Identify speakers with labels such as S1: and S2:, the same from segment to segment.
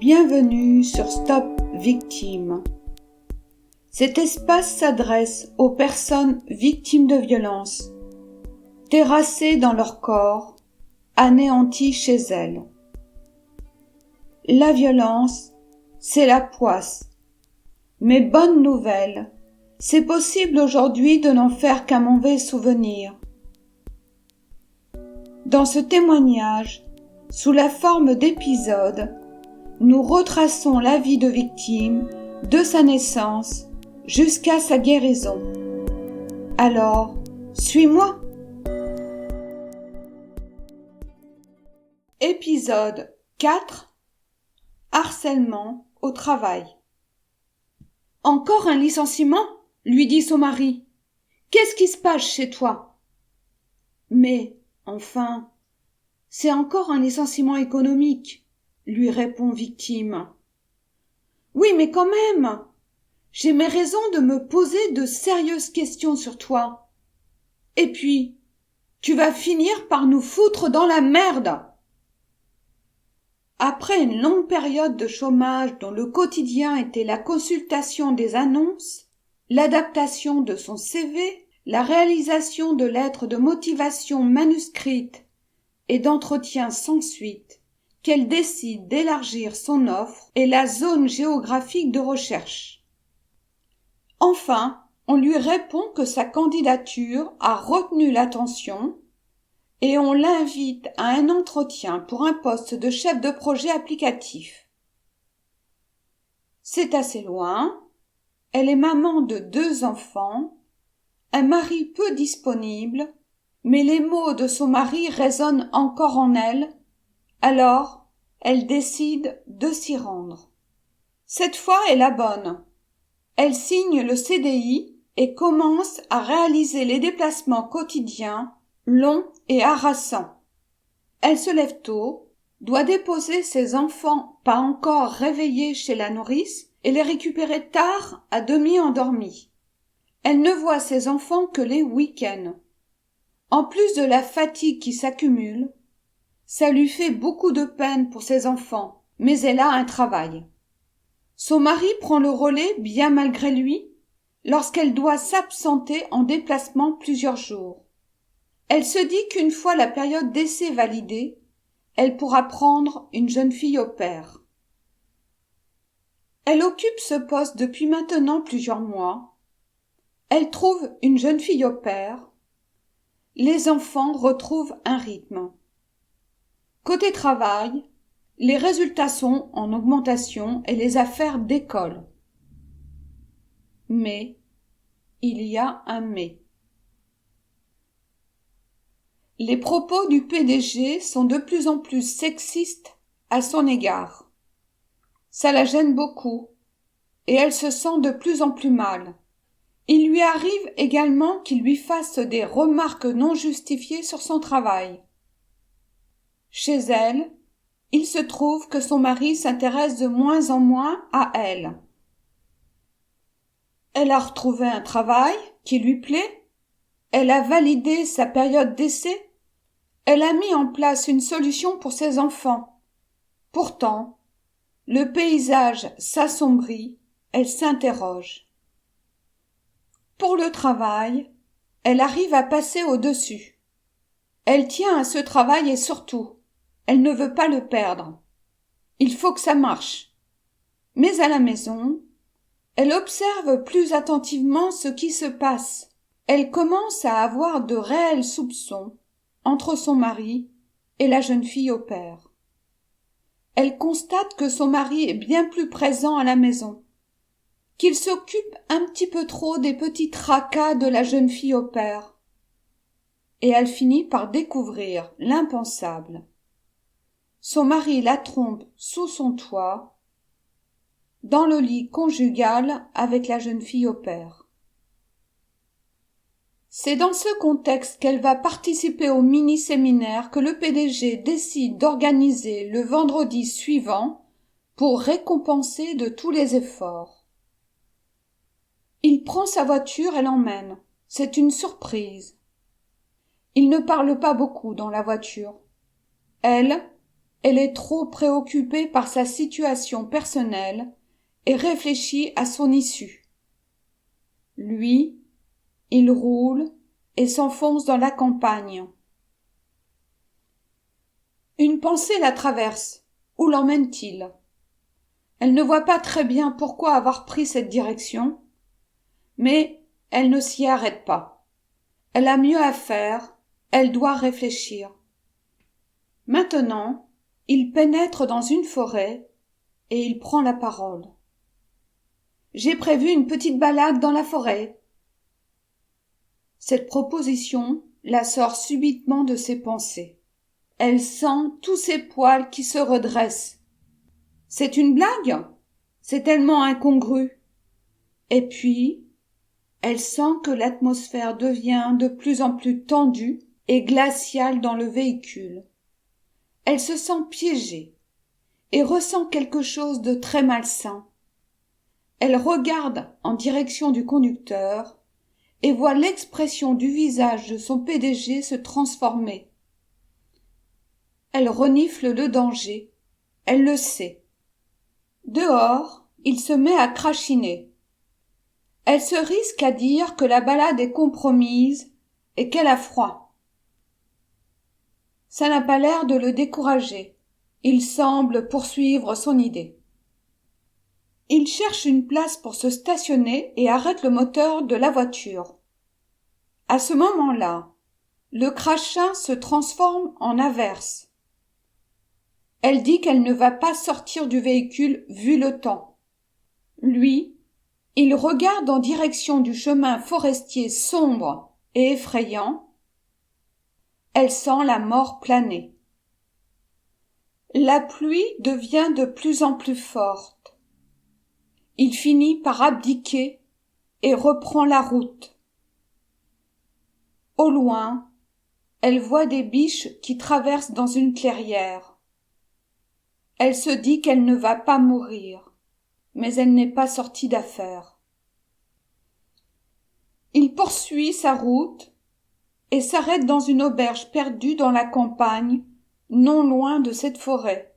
S1: Bienvenue sur Stop Victime. Cet espace s'adresse aux personnes victimes de violences, terrassées dans leur corps, anéanties chez elles. La violence, c'est la poisse. Mais bonne nouvelle, c'est possible aujourd'hui de n'en faire qu'un mauvais souvenir. Dans ce témoignage, sous la forme d'épisodes, nous retraçons la vie de victime de sa naissance jusqu'à sa guérison. Alors, suis-moi. Épisode 4. Harcèlement au travail. Encore un licenciement ? Lui dit son mari. Qu'est-ce qui se passe chez toi ? Mais, enfin, c'est encore un licenciement économique, lui répond victime. Oui, mais quand même, j'ai mes raisons de me poser de sérieuses questions sur toi. Et puis, tu vas finir par nous foutre dans la merde. Après une longue période de chômage dont le quotidien était la consultation des annonces, l'adaptation de son CV, la réalisation de lettres de motivation manuscrites et d'entretiens sans suite, qu'elle décide d'élargir son offre et la zone géographique de recherche. Enfin, on lui répond que sa candidature a retenu l'attention et on l'invite à un entretien pour un poste de chef de projet applicatif. C'est assez loin, elle est maman de 2 enfants, un mari peu disponible, mais les mots de son mari résonnent encore en elle, alors elle décide de s'y rendre. Cette fois est la bonne. Elle signe le CDI et commence à réaliser les déplacements quotidiens, longs et harassants. Elle se lève tôt, doit déposer ses enfants pas encore réveillés chez la nourrice et les récupérer tard à demi endormis. Elle ne voit ses enfants que les week-ends. En plus de la fatigue qui s'accumule, ça lui fait beaucoup de peine pour ses enfants, mais elle a un travail. Son mari prend le relais bien malgré lui lorsqu'elle doit s'absenter en déplacement plusieurs jours. Elle se dit qu'une fois la période d'essai validée, elle pourra prendre une jeune fille au pair. Elle occupe ce poste depuis maintenant plusieurs mois. Elle trouve une jeune fille au pair. Les enfants retrouvent un rythme. Côté travail, les résultats sont en augmentation et les affaires décollent. Mais, il y a un mais. Les propos du PDG sont de plus en plus sexistes à son égard. Ça la gêne beaucoup, et elle se sent de plus en plus mal. Il lui arrive également qu'il lui fasse des remarques non justifiées sur son travail. Chez elle, il se trouve que son mari s'intéresse de moins en moins à elle. Elle a retrouvé un travail qui lui plaît. Elle a validé sa période d'essai. Elle a mis en place une solution pour ses enfants. Pourtant, le paysage s'assombrit, elle s'interroge. Pour le travail, elle arrive à passer au-dessus. Elle tient à ce travail et surtout, elle ne veut pas le perdre. Il faut que ça marche. Mais à la maison, elle observe plus attentivement ce qui se passe. Elle commence à avoir de réels soupçons entre son mari et la jeune fille au pair. Elle constate que son mari est bien plus présent à la maison, qu'il s'occupe un petit peu trop des petits tracas de la jeune fille au pair. Et elle finit par découvrir l'impensable. Son mari la trompe sous son toit, dans le lit conjugal avec la jeune fille au pair. C'est dans ce contexte qu'elle va participer au mini-séminaire que le PDG décide d'organiser le vendredi suivant pour récompenser de tous les efforts. Il prend sa voiture et l'emmène. C'est une surprise. Il ne parle pas beaucoup dans la voiture. Elle Elle est trop préoccupée par sa situation personnelle et réfléchit à son issue. Lui, il roule et s'enfonce dans la campagne. Une pensée la traverse. Où l'emmène-t-il? Elle ne voit pas très bien pourquoi avoir pris cette direction, mais elle ne s'y arrête pas. Elle a mieux à faire, elle doit réfléchir. Maintenant, il pénètre dans une forêt et il prend la parole. J'ai prévu une petite balade dans la forêt. Cette proposition la sort subitement de ses pensées. Elle sent tous ses poils qui se redressent. C'est une blague? C'est tellement incongru. Et puis, elle sent que l'atmosphère devient de plus en plus tendue et glaciale dans le véhicule. Elle se sent piégée et ressent quelque chose de très malsain. Elle regarde en direction du conducteur et voit l'expression du visage de son PDG se transformer. Elle renifle le danger. Elle le sait. Dehors, il se met à crachiner. Elle se risque à dire que la balade est compromise et qu'elle a froid. Ça n'a pas l'air de le décourager. Il semble poursuivre son idée. Il cherche une place pour se stationner et arrête le moteur de la voiture. À ce moment-là, le crachin se transforme en averse. Elle dit qu'elle ne va pas sortir du véhicule vu le temps. Lui, il regarde en direction du chemin forestier sombre et effrayant. Elle sent la mort planer. La pluie devient de plus en plus forte. Il finit par abdiquer et reprend la route. Au loin, elle voit des biches qui traversent dans une clairière. Elle se dit qu'elle ne va pas mourir, mais elle n'est pas sortie d'affaire. Il poursuit sa route et s'arrête dans une auberge perdue dans la campagne, non loin de cette forêt.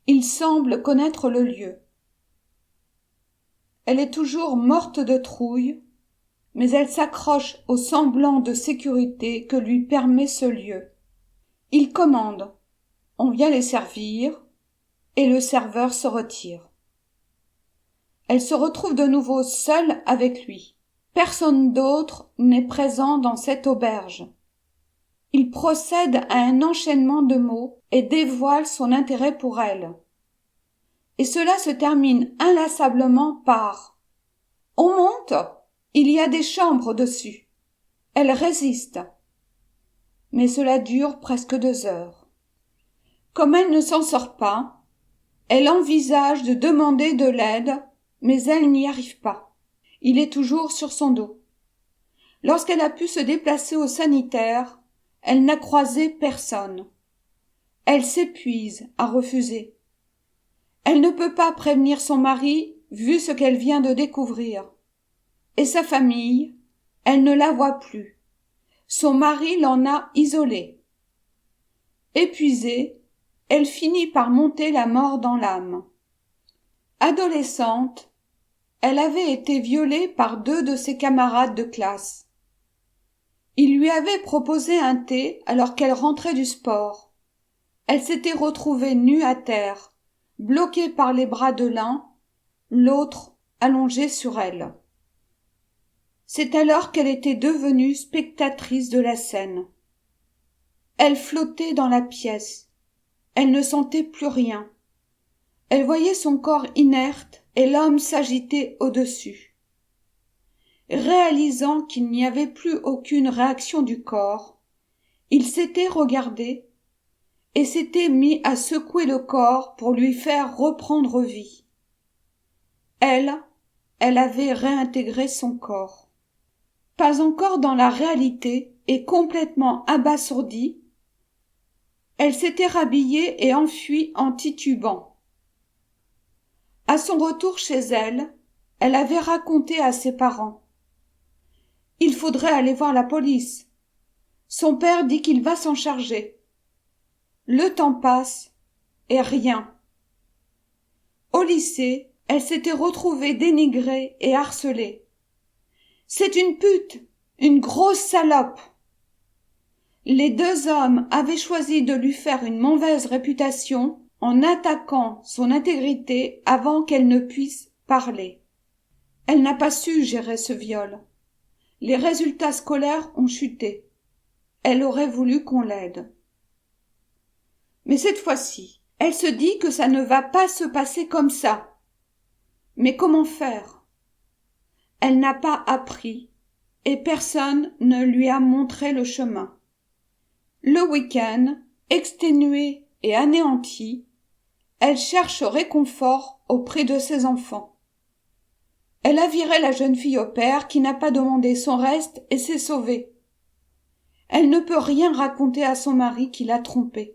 S1: Il semble connaître le lieu. Elle est toujours morte de trouille, mais elle s'accroche au semblant de sécurité que lui permet ce lieu. Il commande. On vient les servir, et le serveur se retire. Elle se retrouve de nouveau seule avec lui. Personne d'autre n'est présent dans cette auberge. Il procède à un enchaînement de mots et dévoile son intérêt pour elle. Et cela se termine inlassablement par « On monte, il y a des chambres dessus ». Elle résiste. Mais cela dure presque 2 heures. Comme elle ne s'en sort pas, elle envisage de demander de l'aide, mais elle n'y arrive pas. Il est toujours sur son dos. Lorsqu'elle a pu se déplacer au sanitaire, elle n'a croisé personne. Elle s'épuise à refuser. Elle ne peut pas prévenir son mari, vu ce qu'elle vient de découvrir. Et sa famille, elle ne la voit plus. Son mari l'en a isolée. Épuisée, elle finit par monter la mort dans l'âme. Adolescente, elle avait été violée par 2 de ses camarades de classe. Il lui avait proposé un thé alors qu'elle rentrait du sport. Elle s'était retrouvée nue à terre, bloquée par les bras de l'un, l'autre allongé sur elle. C'est alors qu'elle était devenue spectatrice de la scène. Elle flottait dans la pièce. Elle ne sentait plus rien. Elle voyait son corps inerte et l'homme s'agiter au-dessus. Réalisant qu'il n'y avait plus aucune réaction du corps, il s'était regardé et s'était mis à secouer le corps pour lui faire reprendre vie. Elle avait réintégré son corps. Pas encore dans la réalité et complètement abasourdie, elle s'était rhabillée et enfuie en titubant. À son retour chez elle, elle avait raconté à ses parents. Il faudrait aller voir la police. Son père dit qu'il va s'en charger. Le temps passe et rien. Au lycée, elle s'était retrouvée dénigrée et harcelée. C'est une pute, une grosse salope. Les deux hommes avaient choisi de lui faire une mauvaise réputation en attaquant son intégrité avant qu'elle ne puisse parler. Elle n'a pas su gérer ce viol. Les résultats scolaires ont chuté. Elle aurait voulu qu'on l'aide. Mais cette fois-ci, elle se dit que ça ne va pas se passer comme ça. Mais comment faire? Elle n'a pas appris et personne ne lui a montré le chemin. Le week-end, exténuée et anéantie, elle cherche réconfort auprès de ses enfants. Elle a viré la jeune fille au père qui n'a pas demandé son reste et s'est sauvée. Elle ne peut rien raconter à son mari qui l'a trompée.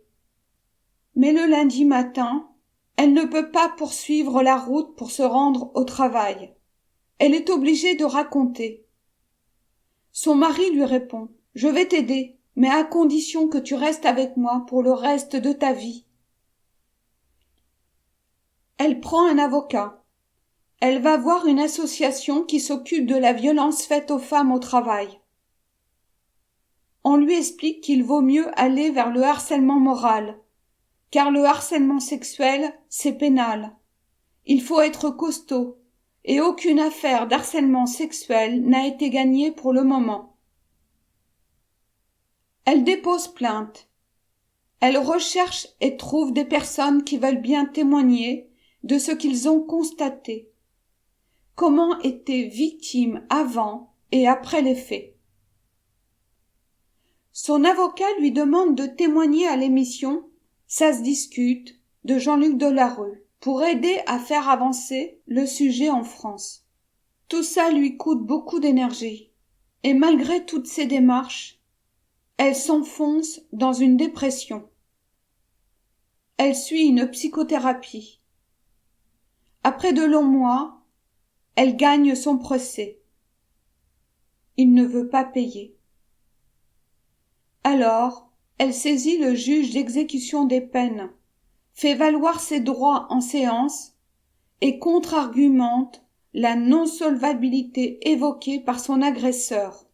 S1: Mais le lundi matin, elle ne peut pas poursuivre la route pour se rendre au travail. Elle est obligée de raconter. Son mari lui répond « Je vais t'aider, mais à condition que tu restes avec moi pour le reste de ta vie. » Elle prend un avocat. Elle va voir une association qui s'occupe de la violence faite aux femmes au travail. On lui explique qu'il vaut mieux aller vers le harcèlement moral, car le harcèlement sexuel, c'est pénal. Il faut être costaud, et aucune affaire d'harcèlement sexuel n'a été gagnée pour le moment. Elle dépose plainte. Elle recherche et trouve des personnes qui veulent bien témoigner de ce qu'ils ont constaté. Comment étaient victimes avant et après les faits. Son avocat lui demande de témoigner à l'émission Ça se discute de Jean-Luc Delarue pour aider à faire avancer le sujet en France. Tout ça lui coûte beaucoup d'énergie et malgré toutes ces démarches, elle s'enfonce dans une dépression. Elle suit une psychothérapie. Après de longs mois, elle gagne son procès. Il ne veut pas payer. Alors, elle saisit le juge d'exécution des peines, fait valoir ses droits en séance et contre-argumente la non-solvabilité évoquée par son agresseur.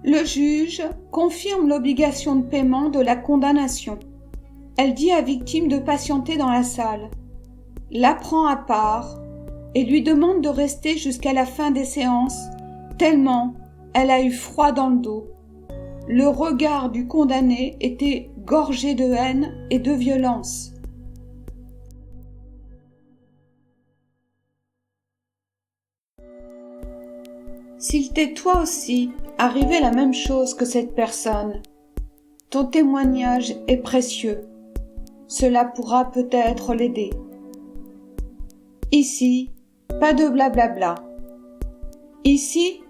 S1: Le juge confirme l'obligation de paiement de la condamnation. Elle dit à victime de patienter dans la salle, la prend à part et lui demande de rester jusqu'à la fin des séances, tellement elle a eu froid dans le dos. Le regard du condamné était gorgé de haine et de violence. S'il t'est toi aussi arrivé la même chose que cette personne, ton témoignage est précieux. Cela pourra peut-être l'aider. Ici, pas de blablabla. Ici,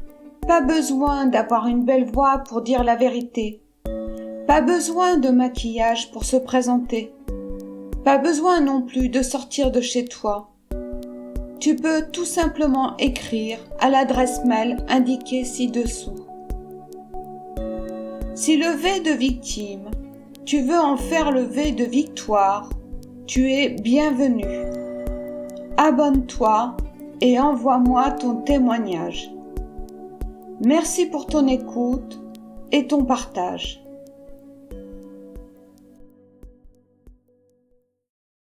S1: pas besoin d'avoir une belle voix pour dire la vérité. Pas besoin de maquillage pour se présenter. Pas besoin non plus de sortir de chez toi. Tu peux tout simplement écrire à l'adresse mail indiquée ci-dessous. Si le V de victime, tu veux en faire le V de victoire, tu es bienvenu. Abonne-toi et envoie-moi ton témoignage. Merci pour ton écoute et ton partage.